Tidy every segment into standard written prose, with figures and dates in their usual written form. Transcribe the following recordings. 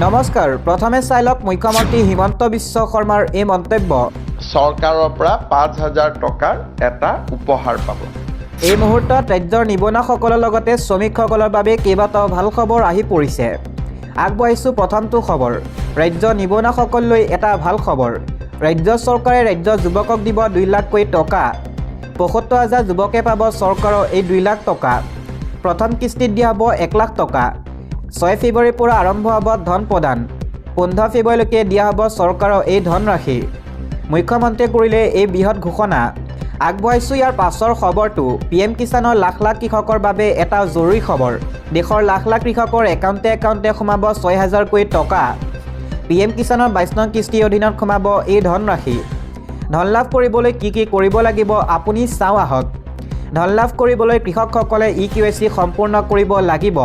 নমস্কাৰ প্ৰথমে চাই লওক মুখ্যমন্ত্ৰী হিমন্ত বিশ্ব শৰ্মাৰ এই মন্তব্য চৰকাৰৰ পৰা ৫,০০০ টকাৰ এটা উপহাৰ পাব। এই মুহূৰ্তত ৰাজ্যৰ নিবনুৱাসকলৰ লগতে শ্ৰমিকসকলৰ বাবে কেইবাটাও ভাল খবৰ আহি পৰিছে। আগবঢ়াইছোঁ প্ৰথমটো খবৰ। ৰাজ্য নিবনুৱাসকললৈ এটা ভাল খবৰ। ৰাজ্য চৰকাৰে ৰাজ্যৰ যুৱকক দিব ২ লাখকৈ টকা। ৭৫,০০০ যুৱকে পাব চৰকাৰৰ এই ২ লাখ টকা। প্ৰথম কিস্তিত দিয়া হ'ব ১ লাখ টকা। ৬ ফেব্ৰুৱাৰীৰ পৰা আৰম্ভ হ'ব ধন প্ৰদান। ১৫ ফেব্ৰুৱাৰীলৈকে দিয়া হ'ব চৰকাৰৰ এই ধনৰাশি। মুখ্যমন্ত্ৰীয়ে কৰিলে এই বৃহৎ ঘোষণা। আগবঢ়াইছোঁ ইয়াৰ পাছৰ খবৰটো। PM কিষাণৰ লাখ লাখ কৃষকৰ বাবে এটা জৰুৰী খবৰ। দেশৰ লাখ লাখ কৃষকৰ একাউণ্টে সোমাব ৬,০০০কৈ টকা। PM কিষাণৰ ২২ নং কিস্তিৰ অধীনত সোমাব এই ধনৰাশি। ধন লাভ কৰিবলৈ কি কৰিব লাগিব আপুনি চাওঁ আহক। ধন লাভ কৰিবলৈ কৃষকসকলে EKYC সম্পূৰ্ণ কৰিব লাগিব।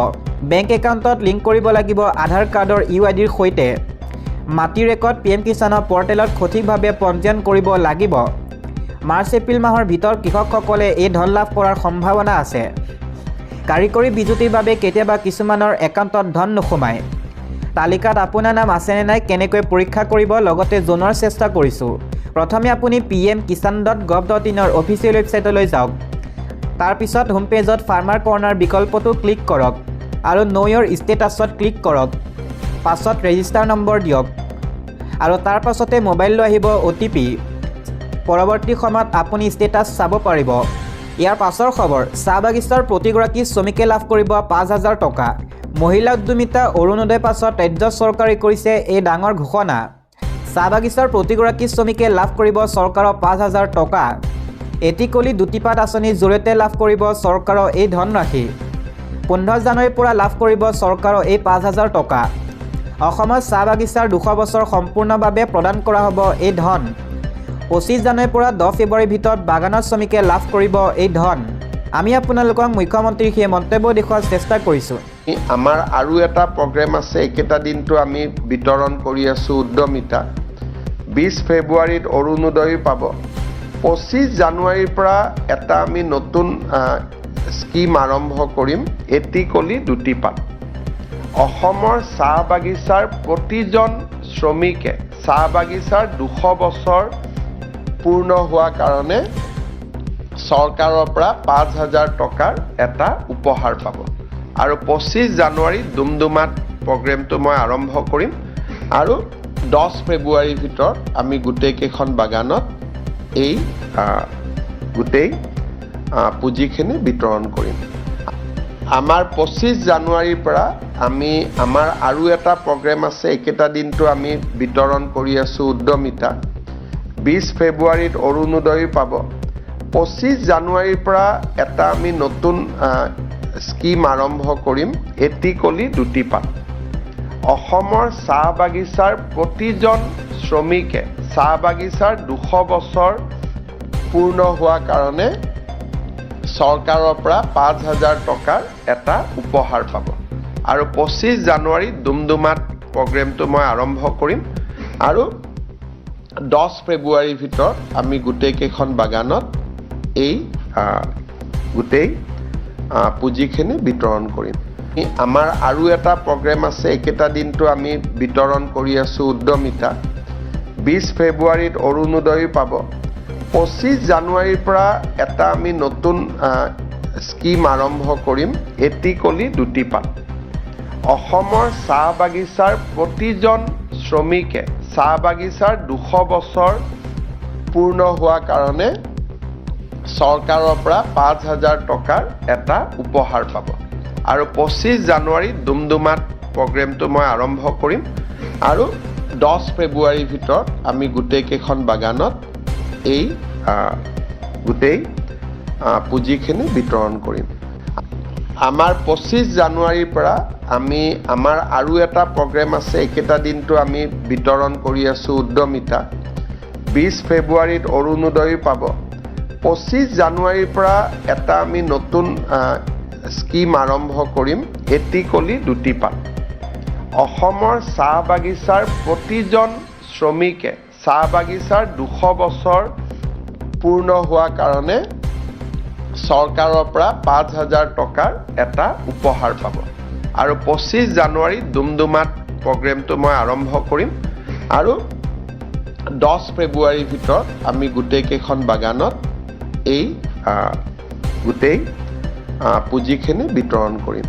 বেংক একাউণ্টত লিংক কৰিব লাগিব আধাৰ কাৰ্ডৰ UIDৰ সৈতে। মাটি ৰেকৰ্ড PM কিষাণৰ পৰ্টেলত সঠিকভাৱে পঞ্জীয়ন কৰিব লাগিব। মাৰ্চ-এপ্ৰিল মাহৰ ভিতৰত কৃষকসকলে এই ধন লাভ কৰাৰ সম্ভাৱনা আছে। কাৰিকৰী বিজুতিৰ বাবে কেতিয়াবা কিছুমানৰ একাউণ্টত ধন নোসোমায়। তালিকাত আপোনাৰ নাম আছেনে নাই কেনেকৈ পৰীক্ষা কৰিব লগতে জনোৱাৰ চেষ্টা কৰিছোঁ। প্ৰথমে আপুনি pmkisan.gov.in অফিচিয়েল ৱেবছাইটলৈ যাওক। তাৰপিছত হোম পেজত ফাৰ্মাৰ কৰ্ণাৰ বিকল্পটো ক্লিক কৰক আৰু ন' ইয়ৰ ষ্টেটাছত ক্লিক কৰক। পাছত ৰেজিষ্টাৰ নম্বৰ দিয়ক আৰু তাৰ পাছতে মোবাইললৈ আহিব OTP। পৰৱৰ্তী সময়ত আপুনি ষ্টেটাছ চাব পাৰিব। ইয়াৰ পাছৰ খবৰ। চাহ বাগিচাৰ প্ৰতিগৰাকী শ্ৰমিকে লাভ কৰিব ৫,০০০ টকা। মহিলা উদ্যমিতা অৰুণোদয় পাছত ৰাজ্য চৰকাৰে কৰিছে এই ডাঙৰ ঘোষণা। চাহ বাগিচাৰ প্ৰতিগৰাকী শ্ৰমিকে লাভ কৰিব চৰকাৰৰ ৫,০০০ টকা। এটি কলি দুটি পাত আঁচনিৰ জৰিয়তে লাভ কৰিব চৰকাৰৰ এই ধনৰাশি। ১৫ জানুৱাৰীৰ পৰা লাভ কৰিব চৰকাৰৰ এই ৫,০০০ টকা। অসমত চাহ বাগিচাৰ ২০০ বছৰ সম্পূৰ্ণভাৱে প্ৰদান কৰা হ'ব এই ধন। ২৫ জানুৱাৰীৰ পৰা ১০ ফেব্ৰুৱাৰীৰ ভিতৰত বাগানৰ শ্ৰমিকে লাভ কৰিব এই ধন। আমি আপোনালোকক মুখ্যমন্ত্ৰীৰ সেই মন্তব্য দেখুওৱাৰ চেষ্টা কৰিছোঁ। আমাৰ আৰু এটা প্ৰগ্ৰেম আছে, এইকেইটা দিনটো আমি বিতৰণ কৰি আছোঁ উদ্যমিতা। ২০ ফেব্ৰুৱাৰীত অৰুণোদয় পাব। ২৫ জানুৱাৰীৰ পৰা এটা আমি নতুন স্কিম আৰম্ভ কৰিম, এটি কলি দুটি পাত। অসমৰ চাহ বাগিচাৰ প্ৰতিজন শ্ৰমিকে চাহ বাগিচাৰ ২০০ বছৰ পূৰ্ণ হোৱাৰ কাৰণে চৰকাৰৰ পৰা ৫,০০০ টকাৰ এটা উপহাৰ পাব। আৰু ২৫ জানুৱাৰী ডুমডুমাত প্ৰগ্ৰেমটো মই আৰম্ভ কৰিম আৰু ১০ ফেব্ৰুৱাৰীৰ ভিতৰত আমি গোটেইকেইখন বাগানত এই গোটেই পুঁজিখিনি বিতৰণ কৰিম। আমাৰ ২৫ জানুৱাৰীৰ পৰা আমাৰ আৰু এটা প্ৰগ্ৰেম আছে, এইকেইটা দিনটো আমি বিতৰণ কৰি আছোঁ উদ্যমিতা। ২০ ফেব্ৰুৱাৰীত অৰুণোদয় পাব। ২৫ জানুৱাৰীৰ পৰা এটা আমি নতুন স্কিম আৰম্ভ কৰিম, এটি কলি দুটি পাত। অসমৰ চাহ বাগিচাৰ প্ৰতিজন শ্ৰমিকে চাহ বাগিচাৰ ২০০ বছৰ পূৰ্ণ হোৱাৰ কাৰণে চৰকাৰৰ পৰা ৫,০০০ টকাৰ এটা উপহাৰ পাব। আৰু ২৫ জানুৱাৰী ডুমডুমাত প্ৰগ্ৰেমটো মই আৰম্ভ কৰিম আৰু ১০ ফেব্ৰুৱাৰীৰ ভিতৰত আমি গোটেইকেইখন বাগানত এই গোটেই পুঁজিখিনি বিতৰণ কৰিম। আমাৰ আৰু এটা প্ৰগ্ৰেম আছে, এইকেইটা দিনটো আমি বিতৰণ কৰি আছোঁ উদ্যমিতা। ২০ ফেব্ৰুৱাৰীত অৰুণোদয় পাব। ২৫ জানুৱাৰীৰ পৰা এটা আমি নতুন স্কিম আৰম্ভ কৰিম, এটি কলি দুটি পাত। অসমৰ চাহ বাগিচাৰ প্ৰতিজন শ্ৰমিকে চাহ বাগিচাৰ ২০০ বছৰ পূৰ্ণ হোৱাৰ কাৰণে চৰকাৰৰ পৰা ৫,০০০ টকাৰ এটা উপহাৰ পাব। আৰু ২৫ জানুৱাৰী ডুমডুমাত প্ৰগ্ৰেমটো মই আৰম্ভ কৰিম আৰু ১০ ফেব্ৰুৱাৰীৰ ভিতৰত আমি গোটেইকেইখন বাগানত এই গোটেই পুঁজিখিনি বিতৰণ কৰিম। আমাৰ ২৫ জানুৱাৰীৰ পৰা আমাৰ আৰু এটা প্ৰগ্ৰেম আছে, এইকেইটা দিনটো আমি বিতৰণ কৰি আছোঁ উদ্যমিতা। ২০ ফেব্ৰুৱাৰীত অৰুণোদয় পাব। ২৫ জানুৱাৰীৰ পৰা এটা আমি নতুন স্কিম আৰম্ভ কৰিম, এটি কলি দুটি পাত। অসমৰ চাহ বাগিচাৰ প্ৰতিজন শ্ৰমিকে চাহ বাগিচাৰ ২০০ বছৰ পূৰ্ণ হোৱাৰ কাৰণে চৰকাৰৰ পৰা ৫,০০০ টকাৰ এটা উপহাৰ পাব। আৰু ২৫ জানুৱাৰী ডুমডুমাত প্ৰগ্ৰেমটো মই আৰম্ভ কৰিম আৰু 10 ফেব্ৰুৱাৰীৰ ভিতৰত আমি গোটেইকেইখন বাগানত এই গোটেই পুঁজিখিনি বিতৰণ কৰিম।